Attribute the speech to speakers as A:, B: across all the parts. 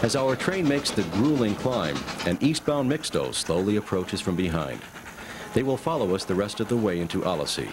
A: As our train makes the grueling climb, an eastbound mixto slowly approaches from behind. They will follow us the rest of the way into Alasí.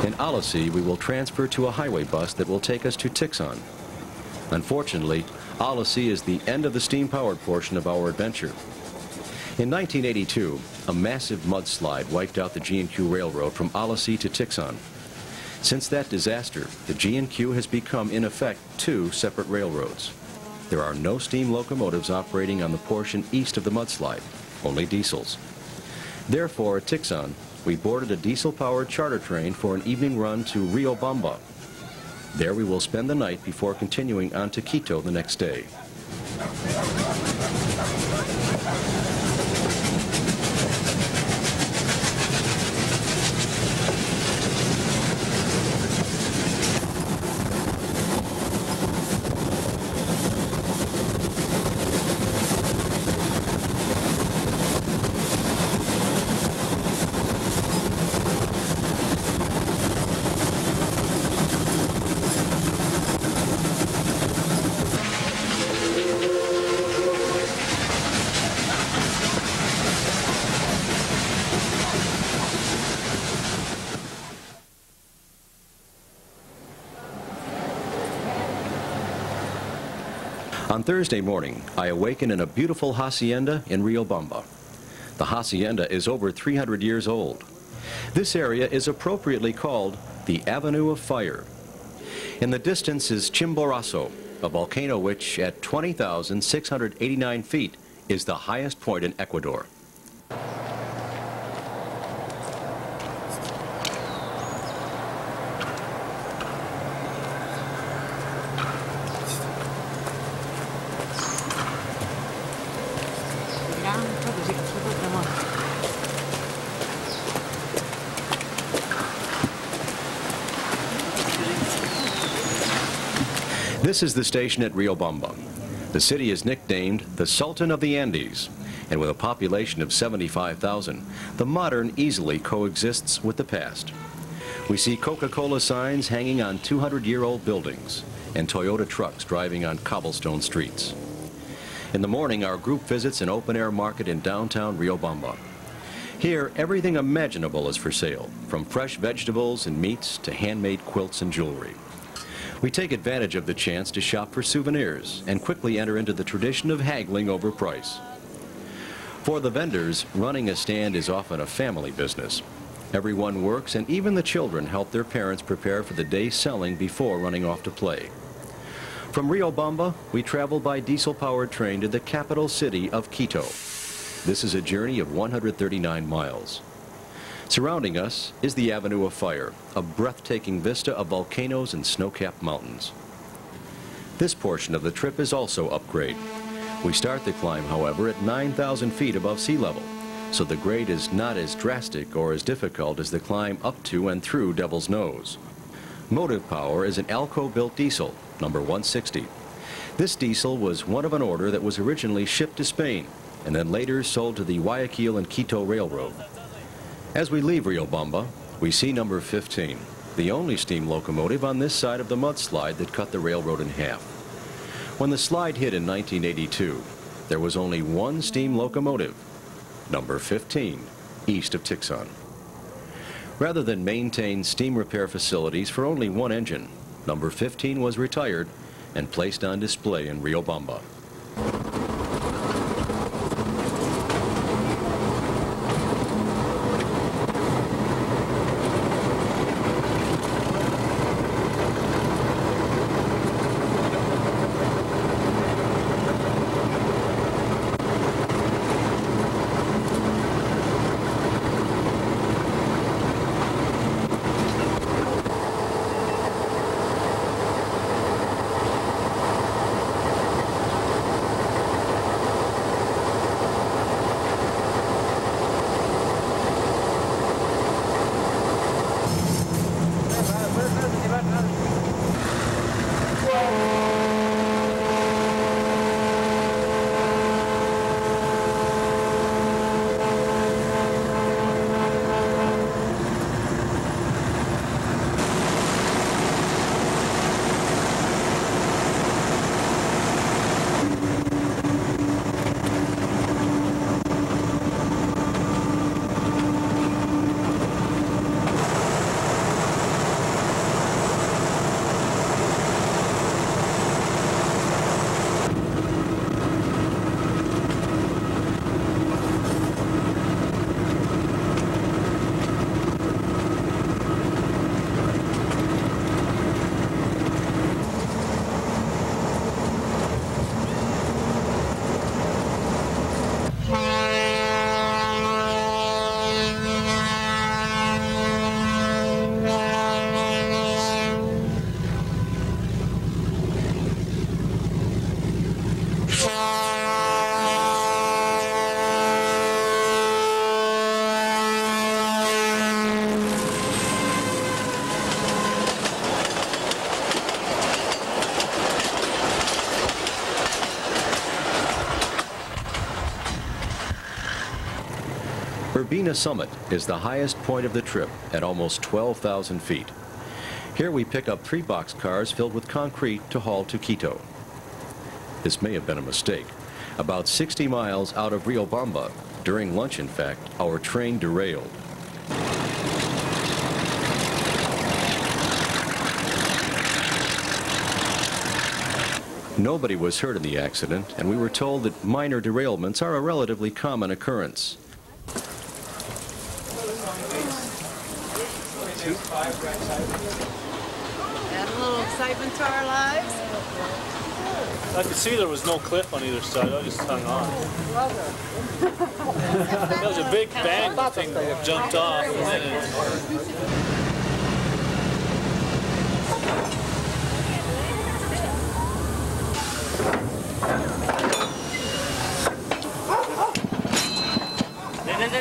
A: In Alasí, we will transfer to a highway bus that will take us to Tixon. Unfortunately, Alasí is the end of the steam-powered portion of our adventure. In 1982, a massive mudslide wiped out the G&Q Railroad from Alasí to Tixon. Since that disaster, the G&Q has become, in effect, two separate railroads. There are no steam locomotives operating on the portion east of the mudslide, only diesels. Therefore, at Tixon, we boarded a diesel-powered charter train for an evening run to Riobamba. There we will spend the night before continuing on to Quito the next day. On Thursday morning, I awaken in a beautiful hacienda in Riobamba. The hacienda is over 300 years old. This area is appropriately called the Avenue of Fire. In the distance is Chimborazo, a volcano which, at 20,689 feet, is the highest point in Ecuador. This is the station at Riobamba. The city is nicknamed the Sultan of the Andes, and with a population of 75,000, the modern easily coexists with the past. We see Coca-Cola signs hanging on 200-year-old buildings and Toyota trucks driving on cobblestone streets. In the morning, our group visits an open-air market in downtown Riobamba. Here, everything imaginable is for sale, from fresh vegetables and meats to handmade quilts and jewelry. We take advantage of the chance to shop for souvenirs and quickly enter into the tradition of haggling over price. For the vendors, running a stand is often a family business. Everyone works, and even the children help their parents prepare for the day's selling before running off to play. From Riobamba, we travel by diesel-powered train to the capital city of Quito. This is a journey of 139 miles. Surrounding us is the Avenue of Fire, a breathtaking vista of volcanoes and snow-capped mountains. This portion of the trip is also upgrade. We start the climb, however, at 9,000 feet above sea level, so the grade is not as drastic or as difficult as the climb up to and through Devil's Nose. Motive power is an Alco-built diesel, number 160. This diesel was one of an order that was originally shipped to Spain and then later sold to the Guayaquil and Quito Railroad. As we leave Riobamba, we see number 15, the only steam locomotive on this side of the mudslide that cut the railroad in half. When the slide hit in 1982, there was only one steam locomotive, number 15, east of Tixon. Rather than maintain steam repair facilities for only one engine, number 15 was retired and placed on display in Riobamba. Urbina Summit is the highest point of the trip at almost 12,000 feet. Here we pick up 3 boxcars filled with concrete to haul to Quito. This may have been a mistake. About 60 miles out of Riobamba, during lunch in fact, our train derailed. Nobody was hurt in the accident, and we were told that minor derailments are a relatively common occurrence.
B: Add a little excitement to our lives.
C: I could see there was no cliff on either side. I just hung on. There was a big bang. The thing jumped off. And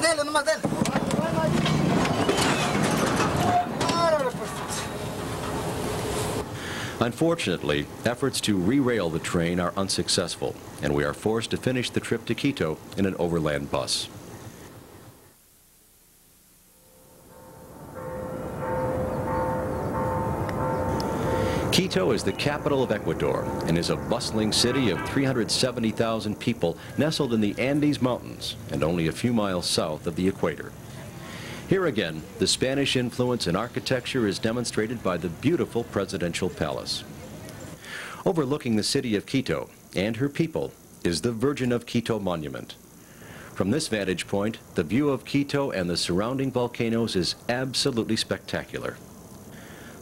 C: then
A: Unfortunately, efforts to re-rail the train are unsuccessful, and we are forced to finish the trip to Quito in an overland bus. Quito is the capital of Ecuador and is a bustling city of 370,000 people nestled in the Andes Mountains and only a few miles south of the equator. Here again, the Spanish influence in architecture is demonstrated by the beautiful presidential palace. Overlooking the city of Quito and her people is the Virgin of Quito Monument. From this vantage point, the view of Quito and the surrounding volcanoes is absolutely spectacular.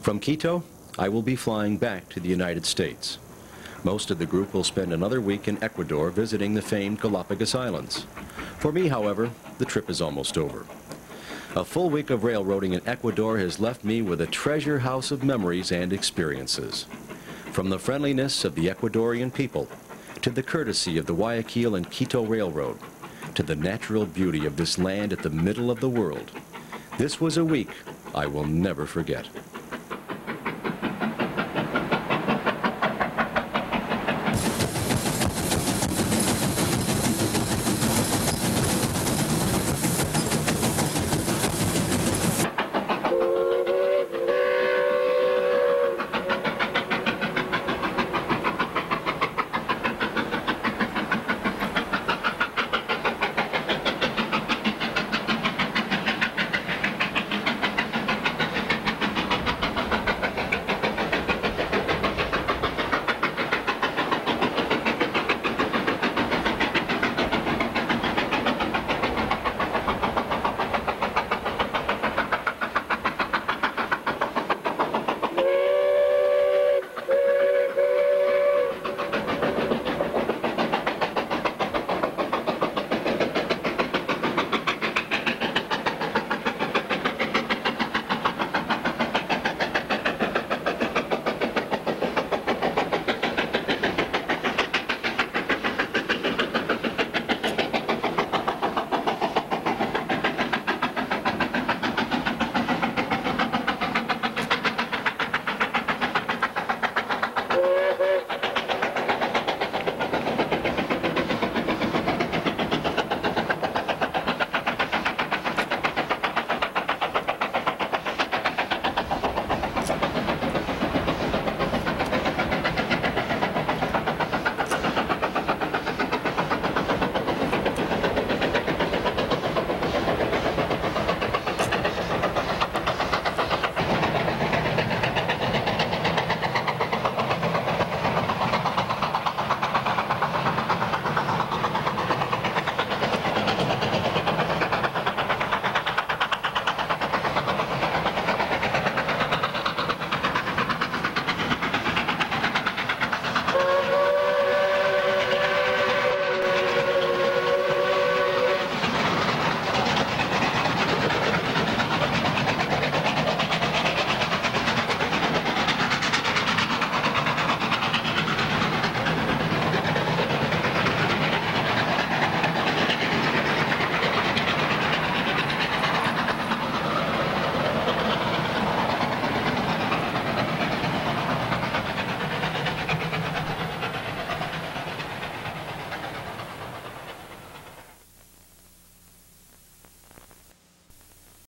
A: From Quito, I will be flying back to the United States. Most of the group will spend another week in Ecuador visiting the famed Galapagos Islands. For me, however, the trip is almost over. A full week of railroading in Ecuador has left me with a treasure house of memories and experiences. From the friendliness of the Ecuadorian people, to the courtesy of the Guayaquil and Quito Railroad, to the natural beauty of this land at the middle of the world, this was a week I will never forget.